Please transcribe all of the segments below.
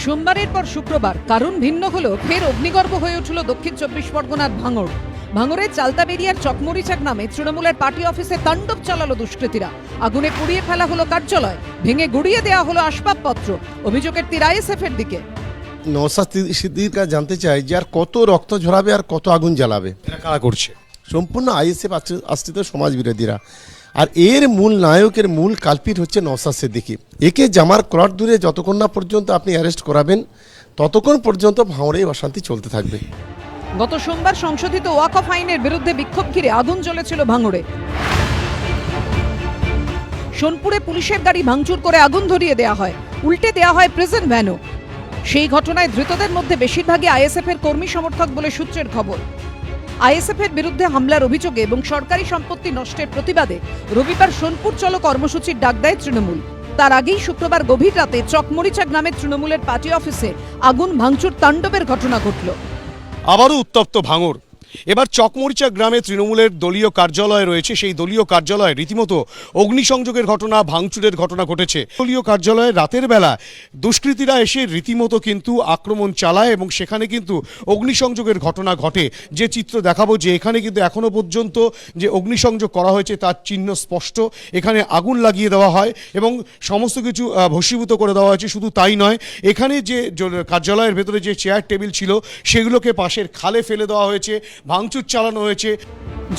সোমবারের পর শুক্রবার কারণ ভিন্ন হলো ফের অগ্নিগর্ভ হয়ে উঠল দক্ষিণ ২৪ পরগনার ভাঙড়। ভাঙড়ের চালতাবেরিয়ার চকমরিচা গ্রামে তৃণমূলের পার্টি অফিসে তাণ্ডব চালালো দুষ্কৃতীরা। আগুনে পুড়িয়ে ফেলা হলো কার্যালয়, ভেঙে গুড়িয়ে দেওয়া হলো আসবাবপত্র। অভিযোগের তীর আইএসএফ এর দিকে। নওশাদ সিদ্দিকীর জানতে চাই যে আর কত রক্ত ঝরাবে আর কত আগুন জ্বালাবে। কারা করছে? সম্পূর্ণ আইএসএফ আশ্রিত সমাজ বিরোধীরা। আর এর মূল নায়কের মূল কালপিট হচ্ছে নওশাদ সিদ্দিকী। একে জামার ক্রট দূরে যতক্ষণ না পর্যন্ত আপনি অ্যারেস্ট করাবেন ততক্ষণ পর্যন্ত ভাঙড়ে অশান্তি চলতে থাকবে। গত সোমবার সংশোধিত ওয়াকফ আইনের বিরুদ্ধে বিক্ষোভ ঘিরে আগুন জ্বলেছিল ভাঙড়ে। সোনপুরে পুলিশের গাড়ি ভাঙচুর করে আগুন ধরিয়ে দেওয়া হয়, উল্টে দেওয়া হয় প্রিজন ভ্যানও। সেই ঘটনায় ধৃতদের মধ্যে বেশিরভাগই আইএসএফ এর কর্মী সমর্থক বলে সূত্রের খবর। আইএসএফ এর বিরুদ্ধে হামলার অভিযোগে এবং সরকারি সম্পত্তি নষ্টের প্রতিবাদে রবিবার সোনপুর চলো কর্মসূচির ডাক দেয় তৃণমূল। তার আগেই শুক্রবার গভীর রাতে চকমরিচা গ্রামের তৃণমূলের পার্টি অফিসে আগুন ভাঙচুর তাণ্ডবের ঘটনা ঘটল। আবারও উত্তপ্ত ভাঙড়। এবার চকমরিচা গ্রামে তৃণমূলের দলীয় কার্যালয় রয়েছে, সেই দলীয় কার্যালয়ে রীতিমতো অগ্নিসংযোগের ঘটনা, ভাঙচুরের ঘটনা ঘটেছে। দলীয় কার্যালয়ে রাতের বেলা দুষ্কৃতীরা এসে রীতিমতো কিন্তু আক্রমণ চালায় এবং সেখানে কিন্তু অগ্নিসংযোগের ঘটনা ঘটে। যে চিত্র দেখাবো, যে এখানে কিন্তু এখনো পর্যন্ত যে অগ্নিসংযোগ করা হয়েছে তার চিহ্ন স্পষ্ট। এখানে আগুন লাগিয়ে দেওয়া হয় এবং সমস্ত কিছু ভস্মীভূত করে দেওয়া হয়েছে। শুধু তাই নয়, এখানে যে কার্যালয়ের ভেতরে যে চেয়ার টেবিল ছিল সেগুলোকে পাশের খালে ফেলে দেওয়া হয়েছে, ভাঙচুর চালানো হয়েছে।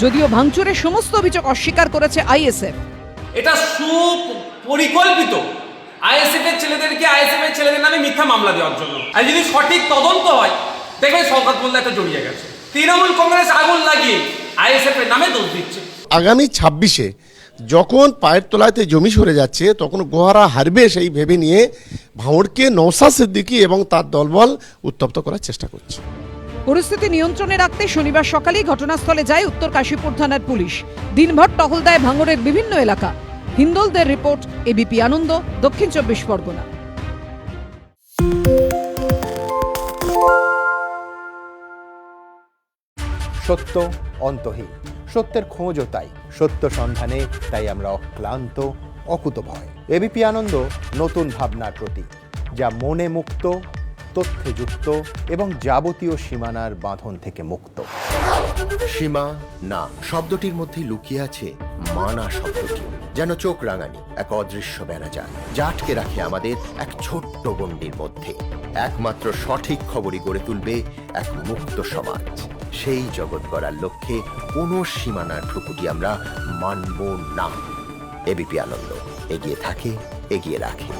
যদিও ভাঙচুরের সমস্ত অভিযোগ অস্বীকার করেছে আইএসএফ। এটা সুপরিকল্পিত আইএসএফ এর ছেলেদের নামে মিথ্যা মামলা দেওয়ার জন্য। আর যদি সঠিক তদন্ত হয় দেখবেন শওকত মোল্লা একটা জড়িয়ে গেছে। তৃণমূল কংগ্রেস আগুন লাগিয়ে আইএসএফ এর নামে দোষ দিচ্ছে। আগামী ২৬-এ যখন পায়ের তলাতে জমি সরে যাচ্ছে তখন গোহারা হারবে সেই ভেবে নিয়ে ভাঙড়কে নওশাদ সিদ্দিকী এবং তার দলবল উত্তপ্ত করার চেষ্টা করছে। পরিস্থিতি নিয়ন্ত্রণে রাখতে শনিবার সকালেই ঘটনাস্থলে যায় উত্তর কাশীপুর থানার পুলিশ। দিনভর টহল দেয় ভাঙড়ের বিভিন্ন এলাকা। হিন্দোলদের রিপোর্ট, এবিপি আনন্দ, দক্ষিণ ২৪ পরগনা। সত্য অন্তহীন, সত্যের খোঁজও তাই, সত্য সন্ধানে তাই আমরা অক্লান্ত, অকুতভয়। এবিপি আনন্দ নতুন ভাবনার প্রতীক, যা মনে মুক্ত, তথ্যে যুক্ত এবং যাবতীয় সীমানার বাঁধন থেকে মুক্ত। সীমা না শব্দটির মধ্যে লুকিয়ে আছে মানা শব্দটি, যেন চোখ রাঙানি এক অদৃশ্য বেড়াজাল, যা আটকে রাখে আমাদের এক ছোট্ট গণ্ডির মধ্যে। একমাত্র সঠিক খবরই গড়ে তুলবে এক মুক্ত সমাজ। সেই জগৎ গড়ার লক্ষ্যে কোনো সীমানার ঠুকুটি আমরা মানব না। এবিপি আনন্দ এগিয়ে থাকে, এগিয়ে রাখে।